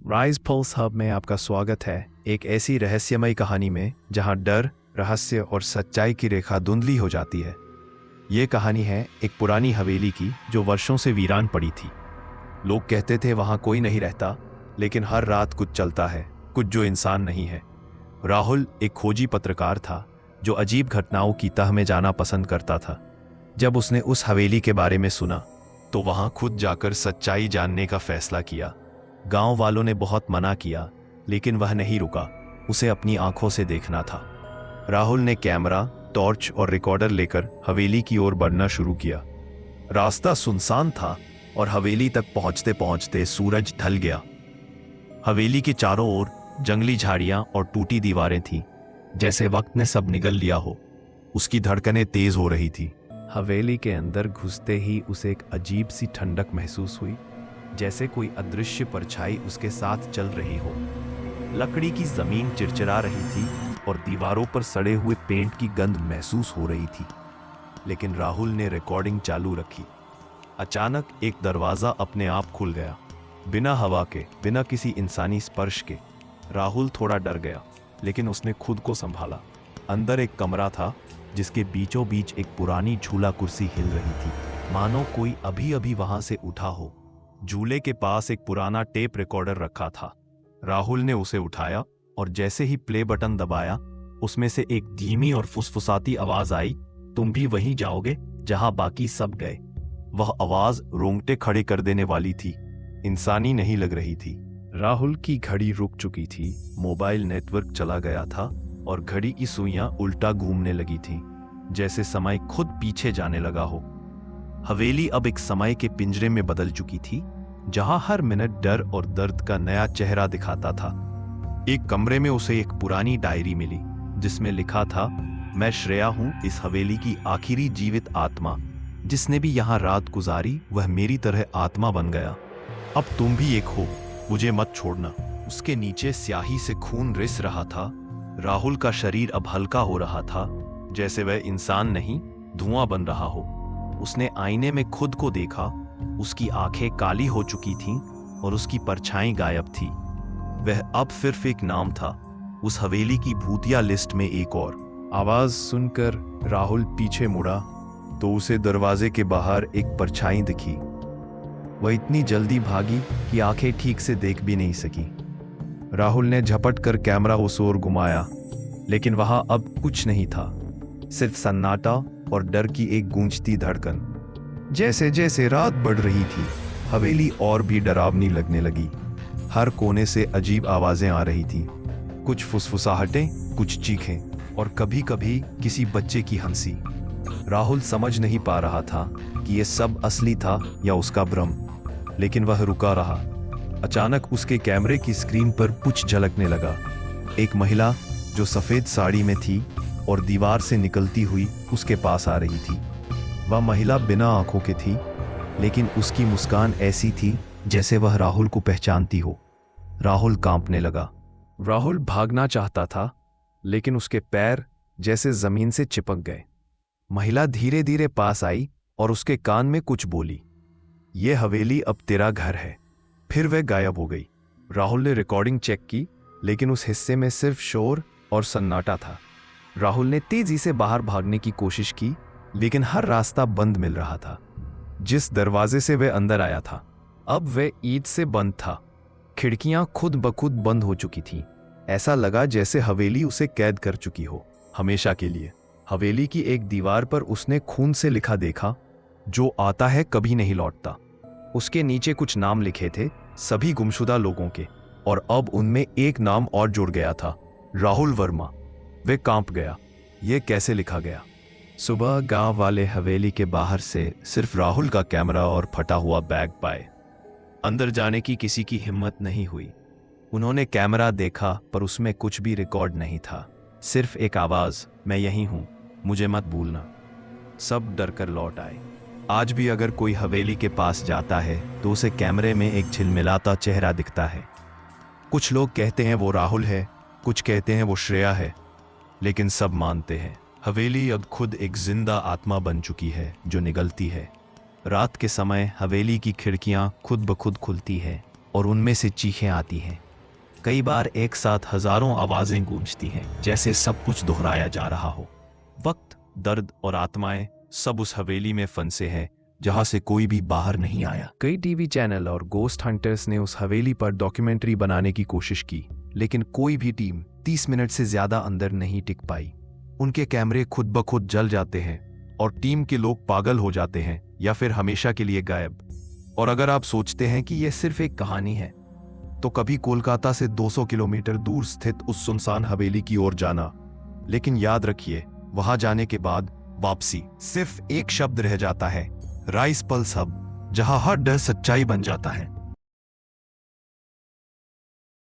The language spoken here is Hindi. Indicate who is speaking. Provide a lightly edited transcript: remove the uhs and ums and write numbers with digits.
Speaker 1: राइज पल्स हब में आपका स्वागत है, एक ऐसी रहस्यमय कहानी में जहां डर, रहस्य और सच्चाई की रेखा धुंधली हो जाती है। ये कहानी है एक पुरानी हवेली की जो वर्षों से वीरान पड़ी थी। लोग कहते थे वहां कोई नहीं रहता, लेकिन हर रात कुछ चलता है, कुछ जो इंसान नहीं है। राहुल एक खोजी पत्रकार था जो अजीब घटनाओं की तह में जाना पसंद करता था। जब उसने उस हवेली के बारे में सुना तो वहां खुद जाकर सच्चाई जानने का फैसला किया। गांव वालों ने बहुत मना किया, लेकिन वह नहीं रुका। उसे अपनी आंखों से देखना था। राहुल ने कैमरा, टॉर्च और रिकॉर्डर लेकर हवेली की ओर बढ़ना शुरू किया। रास्ता सुनसान था और हवेली तक पहुंचते पहुंचते सूरज ढल गया। हवेली के चारों ओर जंगली झाड़ियां और टूटी दीवारें थीं, जैसे वक्त ने सब निगल लिया हो। उसकी धड़कनें तेज हो रही थी। हवेली के अंदर घुसते ही उसे एक अजीब सी ठंडक महसूस हुई, जैसे कोई अदृश्य परछाई उसके साथ चल रही हो। लकड़ी की जमीन चिरचिरा रही थी और दीवारों पर सड़े हुए पेंट की गंध महसूस हो रही थी। लेकिन राहुल ने रिकॉर्डिंग चालू रखी। अचानक एक दरवाजा अपने आप खुल गया, बिना हवा के, बिना किसी इंसानी स्पर्श के। राहुल थोड़ा डर गया, लेकिन उसने खुद को संभाला। अंदर एक कमरा था जिसके बीचों बीच एक पुरानी झूला कुर्सी हिल रही थी, मानो कोई अभी अभी वहां से उठा हो। झूले के पास एक पुराना टेप रिकॉर्डर रखा था। राहुल ने उसे उठाया और जैसे ही प्ले बटन दबाया, उसमें से एक धीमी और फुसफुसाती आवाज आई, तुम भी वहीं जाओगे जहां बाकी सब गए। वह आवाज रोंगटे खड़े कर देने वाली थी, इंसानी नहीं लग रही थी। राहुल की घड़ी रुक चुकी थी, मोबाइल नेटवर्क चला गया था और घड़ी की सुइयां उल्टा घूमने लगी थीं, जैसे समय खुद पीछे जाने लगा हो। हवेली अब एक समय के पिंजरे में बदल चुकी थी, जहां हर मिनट डर और दर्द का नया चेहरा दिखाता था। एक कमरे में उसे एक पुरानी डायरी मिली, जिसमें लिखा था, मैं श्रेया हूं, इस हवेली की आखिरी जीवित आत्मा। जिसने भी यहां रात गुजारी वह मेरी तरह आत्मा बन गया। अब तुम भी एक हो, मुझे मत छोड़ना। उसके नीचे स्याही से खून रिस रहा था। राहुल का शरीर अब हल्का हो रहा था, जैसे वह इंसान नहीं, धुआं बन रहा हो। उसने आईने में खुद को देखा। उसकी आंखें काली हो चुकी थीं और उसकी परछाई गायब थी। वह अब सिर्फ एक नाम था, उस हवेली की भूतिया लिस्ट में एक और। आवाज सुनकर राहुल पीछे मुड़ा तो उसे दरवाजे के बाहर एक परछाई दिखी। वह इतनी जल्दी भागी कि आंखें ठीक से देख भी नहीं सकी। राहुल ने झपट कर कैमरा उस ओर घुमाया, लेकिन वहां अब कुछ नहीं था, सिर्फ सन्नाटा और डर की एक गूंजती धड़कन। जैसे जैसे रात बढ़ रही थी, हवेली और भी डरावनी लगने लगी। हर कोने से अजीब आवाजें आ रही थीं, कुछ फुसफुसाहटें, कुछ चीखें और कभी कभी किसी बच्चे की हंसी। राहुल समझ नहीं पा रहा था कि यह सब असली था या उसका भ्रम, लेकिन वह रुका रहा। अचानक उसके कैमरे की स्क्रीन पर कुछ झलकने लगा। एक महिला जो सफेद साड़ी में थी और दीवार से निकलती हुई उसके पास आ रही थी। वह महिला बिना आंखों के थी, लेकिन उसकी मुस्कान ऐसी थी जैसे वह राहुल को पहचानती हो। राहुल कांपने लगा। राहुल भागना चाहता था, लेकिन उसके पैर जैसे जमीन से चिपक गए। महिला धीरे धीरे पास आई और उसके कान में कुछ बोली, यह हवेली अब तेरा घर है। फिर वह गायब हो गई। राहुल ने रिकॉर्डिंग चेक की, लेकिन उस हिस्से में सिर्फ शोर और सन्नाटा था। राहुल ने तेजी से बाहर भागने की कोशिश की, लेकिन हर रास्ता बंद मिल रहा था। जिस दरवाजे से वह अंदर आया था, अब वह ईंट से बंद था। खिड़कियां खुद ब खुद बंद हो चुकी थीं। ऐसा लगा जैसे हवेली उसे कैद कर चुकी हो, हमेशा के लिए। हवेली की एक दीवार पर उसने खून से लिखा देखा, जो आता है कभी नहीं लौटता। उसके नीचे कुछ नाम लिखे थे, सभी गुमशुदा लोगों के, और अब उनमें एक नाम और जुड़ गया था, राहुल वर्मा। वे कांप गया। यह कैसे लिखा गया? सुबह गांव वाले हवेली के बाहर से सिर्फ राहुल का कैमरा और फटा हुआ बैग पाए। अंदर जाने की किसी की हिम्मत नहीं हुई। उन्होंने कैमरा देखा, पर उसमें कुछ भी रिकॉर्ड नहीं था। सिर्फ एक आवाज, मैं यहीं हूं, मुझे मत भूलना। सब डरकर लौट आए। आज भी अगर कोई हवेली के पास जाता है तो उसे कैमरे में एक झिलमिलाता चेहरा दिखता है। कुछ लोग कहते हैं वो राहुल है, कुछ कहते हैं वो श्रेया है, लेकिन सब मानते हैं हवेली अब खुद एक जिंदा आत्मा बन चुकी है जो निगलती है। रात के समय हवेली की खिड़कियां खुद ब खुद खुलती है और उनमें से चीखें आती हैं। कई बार एक साथ हजारों आवाजें गूंजती हैं, जैसे सब कुछ दोहराया जा रहा हो। वक्त, दर्द और आत्माएं सब उस हवेली में फंसे हैं जहां से कोई भी बाहर नहीं आया। कई टीवी चैनल और गोस्ट हंटर्स ने उस हवेली पर डॉक्यूमेंट्री बनाने की कोशिश की, लेकिन कोई भी टीम 30 मिनट से ज्यादा अंदर नहीं टिक पाई। उनके कैमरे खुद ब खुद जल जाते हैं और टीम के लोग पागल हो जाते हैं या फिर हमेशा के लिए गायब। और अगर आप सोचते हैं कि यह सिर्फ एक कहानी है, तो कभी कोलकाता से 200 किलोमीटर दूर स्थित उस सुनसान हवेली की ओर जाना। लेकिन याद रखिए, वहां जाने के बाद वापसी सिर्फ एक शब्द रह जाता है, राइस पल्स हब, जहां हर डर सच्चाई बन जाता है।